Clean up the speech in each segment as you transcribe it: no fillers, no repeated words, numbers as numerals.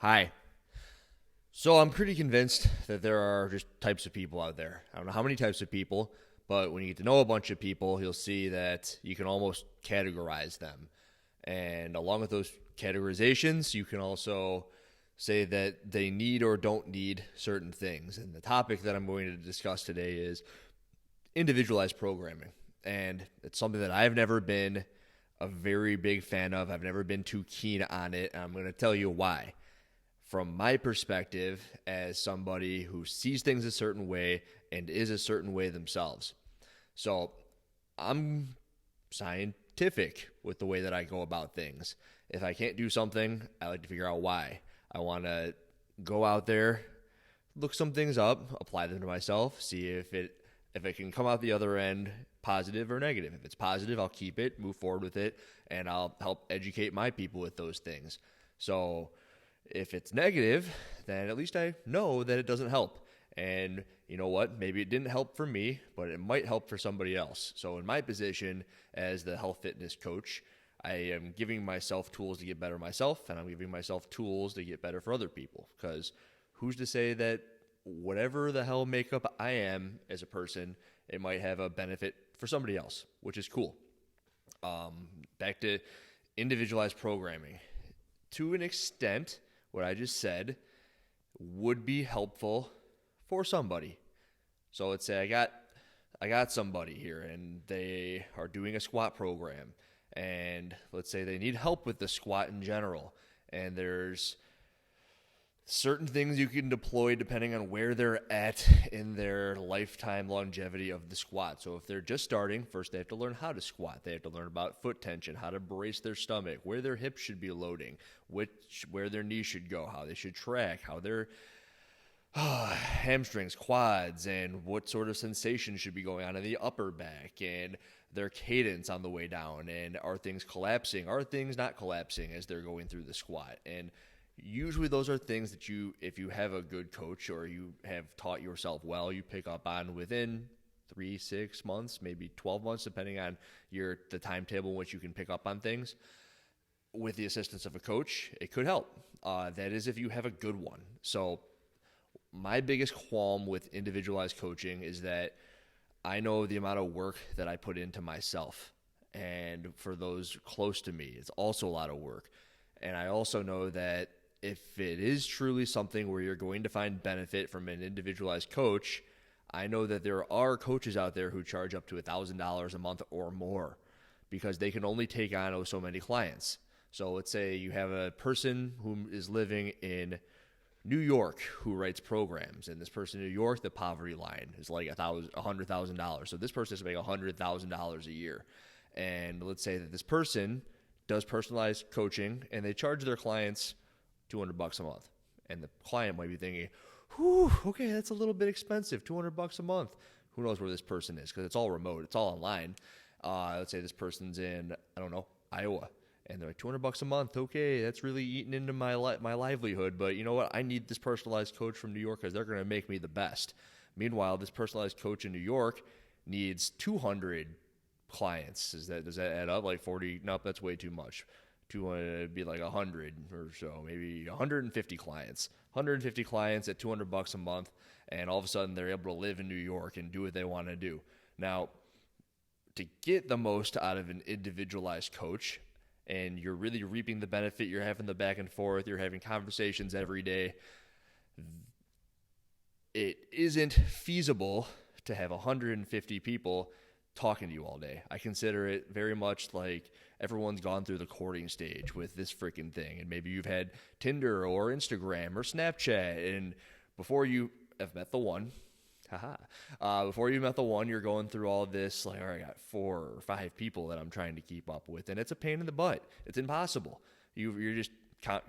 Hi. So I'm pretty convinced that there are just types of people out there. I don't know how many types of people, but when you get to know a bunch of people, you'll see that you can almost categorize them. And along with those categorizations, you can also say that they need or don't need certain things. And the topic that I'm going to discuss today is individualized programming. And it's something that I've never been a very big fan of. I've never been too keen on it. And I'm going to tell you why. From my perspective, as somebody who sees things a certain way and is a certain way themselves. So I'm scientific with the way that I go about things. If I can't do something, I like to figure out why. I want to go out there, look some things up, apply them to myself, see if it can come out the other end positive or negative. If it's positive, I'll keep it, move forward with it, and I'll help educate my people with those things. So if it's negative, then at least I know that it doesn't help. And you know what? Maybe it didn't help for me, but it might help for somebody else. So in my position as the health fitness coach, I am giving myself tools to get better myself, and I'm giving myself tools to get better for other people. Because who's to say that whatever the hell makeup I am as a person, it might have a benefit for somebody else, which is cool. Back to individualized programming. To an extent, what I just said would be helpful for somebody. So let's say I got somebody here and they are doing a squat program, and let's say they need help with the squat in general, and there's certain things you can deploy depending on where they're at in their lifetime longevity of the squat. So if they're just starting, first they have to learn how to squat. They have to learn about foot tension, how to brace their stomach, where their hips should be loading, where their knees should go, how they should track, how their hamstrings, quads, and what sort of sensation should be going on in the upper back, and their cadence on the way down, and are things collapsing, are things not collapsing as they're going through the squat. And usually those are things that if you have a good coach or you have taught yourself well, you pick up on within 3, 6 months, maybe 12 months, depending on the timetable in which you can pick up on things. With the assistance of a coach, it could help. That is if you have a good one. So my biggest qualm with individualized coaching is that I know the amount of work that I put into myself. And for those close to me, it's also a lot of work. And I also know that if it is truly something where you're going to find benefit from an individualized coach, I know that there are coaches out there who charge up to $1,000 a month or more because they can only take on so many clients. So let's say you have a person who is living in New York who writes programs, and this person in New York, the poverty line is like $100,000. So this person is making $100,000 a year. And let's say that this person does personalized coaching, and they charge their clients $200 a month. And the client might be thinking, whew, okay, that's a little bit expensive, $200 a month. Who knows where this person is, because it's all remote, it's all online. Let's say this person's in, I don't know, Iowa, and they're like, $200 a month, okay, that's really eating into my livelihood, but you know what, I need this personalized coach from New York because they're going to make me the best. Meanwhile, this personalized coach in New York needs 200 clients. Does that add up? Like 40? Nope, that's way too much. 200 would be like 100 or so, maybe 150 clients. 150 clients at $200 a month, and all of a sudden they're able to live in New York and do what they want to do. Now, to get the most out of an individualized coach, and you're really reaping the benefit, you're having the back and forth, you're having conversations every day, it isn't feasible to have 150 people talking to you all day. I consider it very much like everyone's gone through the courting stage with this freaking thing, and maybe you've had Tinder or Instagram or Snapchat, and before you have met the one, before you met the one, you're going through all this, like, all right, I got 4 or 5 people that I'm trying to keep up with, and it's a pain in the butt. It's impossible. You're just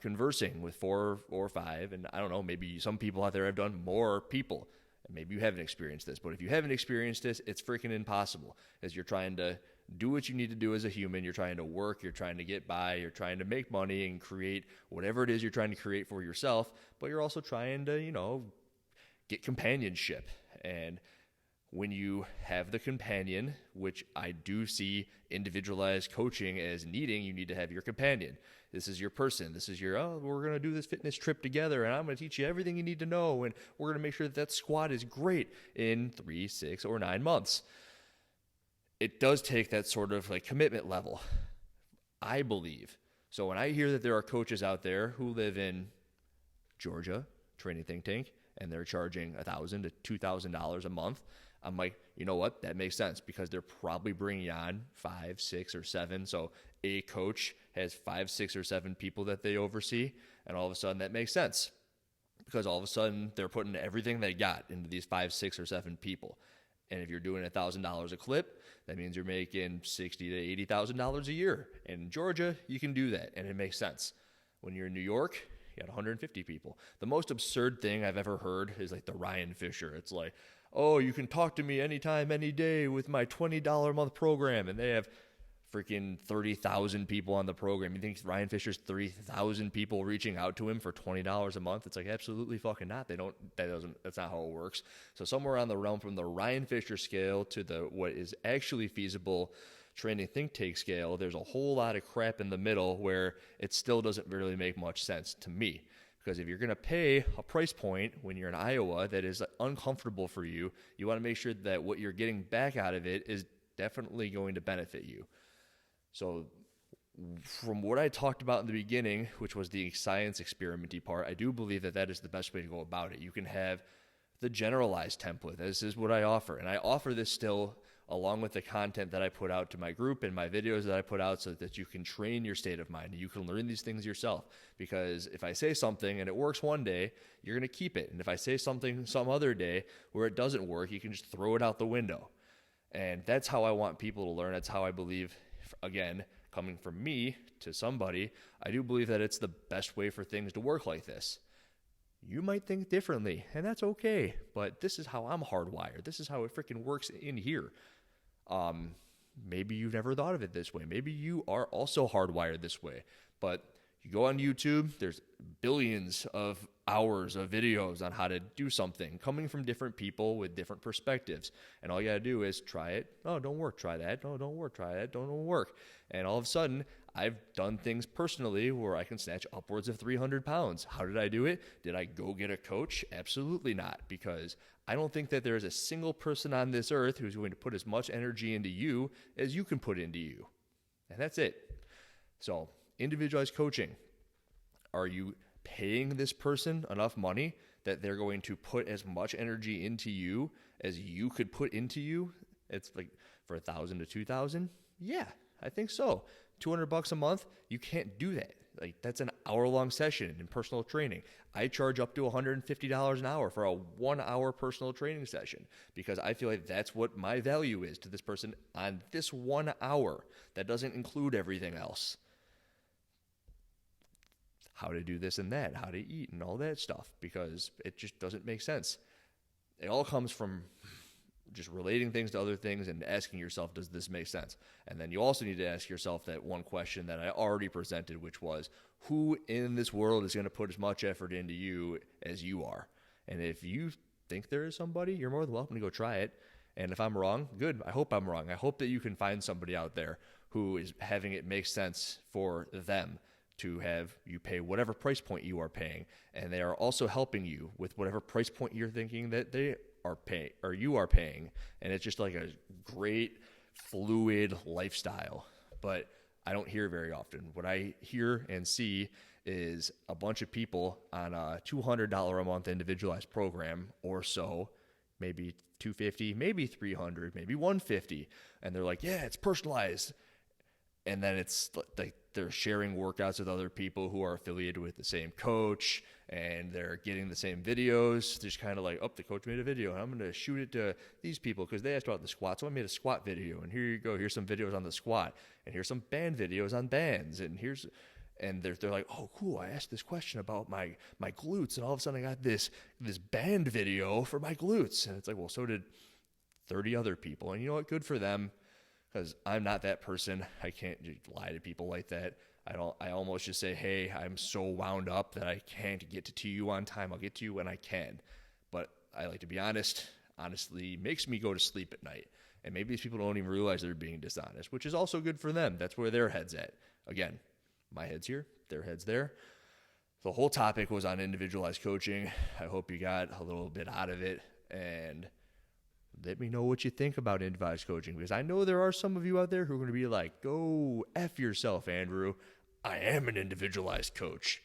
conversing with 4 or 5, and I don't know, maybe some people out there have done more people. Maybe you haven't experienced this, but if you haven't experienced this, it's freaking impossible, as you're trying to do what you need to do as a human. You're trying to work, you're trying to get by, you're trying to make money and create whatever it is you're trying to create for yourself, but you're also trying to, get companionship. And when you have the companion, which I do see individualized coaching as needing, you need to have your companion. This is your person. This is your, oh, we're going to do this fitness trip together, and I'm going to teach you everything you need to know, and we're going to make sure that squat is great in 3, 6, or 9 months. It does take that sort of like commitment level, I believe. So when I hear that there are coaches out there who live in Georgia, training think tank, and they're charging $1,000 to $2,000 a month, I'm like, you know what? That makes sense, because they're probably bringing on 5, 6, or 7. So a coach has 5, 6, or 7 people that they oversee, and all of a sudden that makes sense, because all of a sudden they're putting everything they got into these 5, 6, or 7 people. And if you're doing $1,000 a clip, that means you're making $60,000 to $80,000 a year. And in Georgia, you can do that, and it makes sense. When you're in New York, you got 150 people. The most absurd thing I've ever heard is like the Ryan Fisher. It's like, oh, you can talk to me anytime, any day with my $20 a month program. And they have freaking 30,000 people on the program. You think Ryan Fisher's 30,000 people reaching out to him for $20 a month? It's like, absolutely fucking not. That's not how it works. So somewhere on the realm from the Ryan Fisher scale to the what is actually feasible training think tank scale, there's a whole lot of crap in the middle where it still doesn't really make much sense to me. Because if you're going to pay a price point when you're in Iowa that is uncomfortable for you, you want to make sure that what you're getting back out of it is definitely going to benefit you. So from what I talked about in the beginning, which was the science experimenty part, I do believe that that is the best way to go about it. You can have the generalized template. This is what I offer. And I offer this still along with the content that I put out to my group and my videos that I put out, so that you can train your state of mind and you can learn these things yourself. Because if I say something and it works one day, you're going to keep it. And if I say something some other day where it doesn't work, you can just throw it out the window. And that's how I want people to learn. That's how I believe, again, coming from me to somebody, I do believe that it's the best way for things to work like this. You might think differently, and that's okay, but this is how I'm hardwired. This is how it freaking works in here. Maybe you've never thought of it this way. Maybe you are also hardwired this way, but you go on YouTube, there's billions of hours of videos on how to do something coming from different people with different perspectives. And all you got to do is try it. Oh, don't work. Try that. Oh, don't work. Try that. Don't work. And all of a sudden, I've done things personally where I can snatch upwards of 300 pounds. How did I do it? Did I go get a coach? Absolutely not, because I don't think that there is a single person on this earth who's going to put as much energy into you as you can put into you. And that's it. So, individualized coaching. Are you paying this person enough money that they're going to put as much energy into you as you could put into you? It's like for $1,000 to $2,000. Yeah, I think so. $200 a month, you can't do that. Like, that's an hour-long session in personal training. I charge up to $150 an hour for a 1-hour personal training session, because I feel like that's what my value is to this person on this 1 hour. That doesn't include everything else. How to do this and that, how to eat and all that stuff, because it just doesn't make sense. It all comes from just relating things to other things and asking yourself, does this make sense? And then you also need to ask yourself that one question that I already presented, which was, who in this world is going to put as much effort into you as you are? And if you think there is somebody, you're more than welcome to go try it. And if I'm wrong, good. I hope I'm wrong. I hope that you can find somebody out there who is having it make sense for them to have you pay whatever price point you are paying, and they are also helping you with whatever price point you're thinking that they are paying or you are paying. And it's just like a great fluid lifestyle. But I don't hear very often. What I hear and see is a bunch of people on a $200 a month individualized program or so, maybe $250, maybe $300, maybe $150, and they're like, yeah, it's personalized. And then it's like they're sharing workouts with other people who are affiliated with the same coach, and they're getting the same videos. Just kind of like, oh, the coach made a video, and I'm going to shoot it to these people because they asked about the squat, so I made a squat video. And here you go. Here's some videos on the squat, and here's some band videos on bands, and they're like, oh, cool. I asked this question about my glutes, and all of a sudden I got this band video for my glutes, and it's like, well, so did 30 other people, and you know what? Good for them. Because I'm not that person. I can't just lie to people like that. I almost just say, hey, I'm so wound up that I can't get to you on time. I'll get to you when I can. But I like to be honest. honestly makes me go to sleep at night. And maybe these people don't even realize they're being dishonest, which is also good for them. That's where their head's at. Again, my head's here, their head's there. The whole topic was on individualized coaching. I hope you got a little bit out of it, and let me know what you think about individualized coaching, because I know there are some of you out there who are going to be like, go F yourself, Andrew. I am an individualized coach.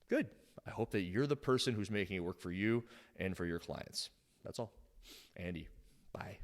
Good. I hope that you're the person who's making it work for you and for your clients. That's all. Andy, bye.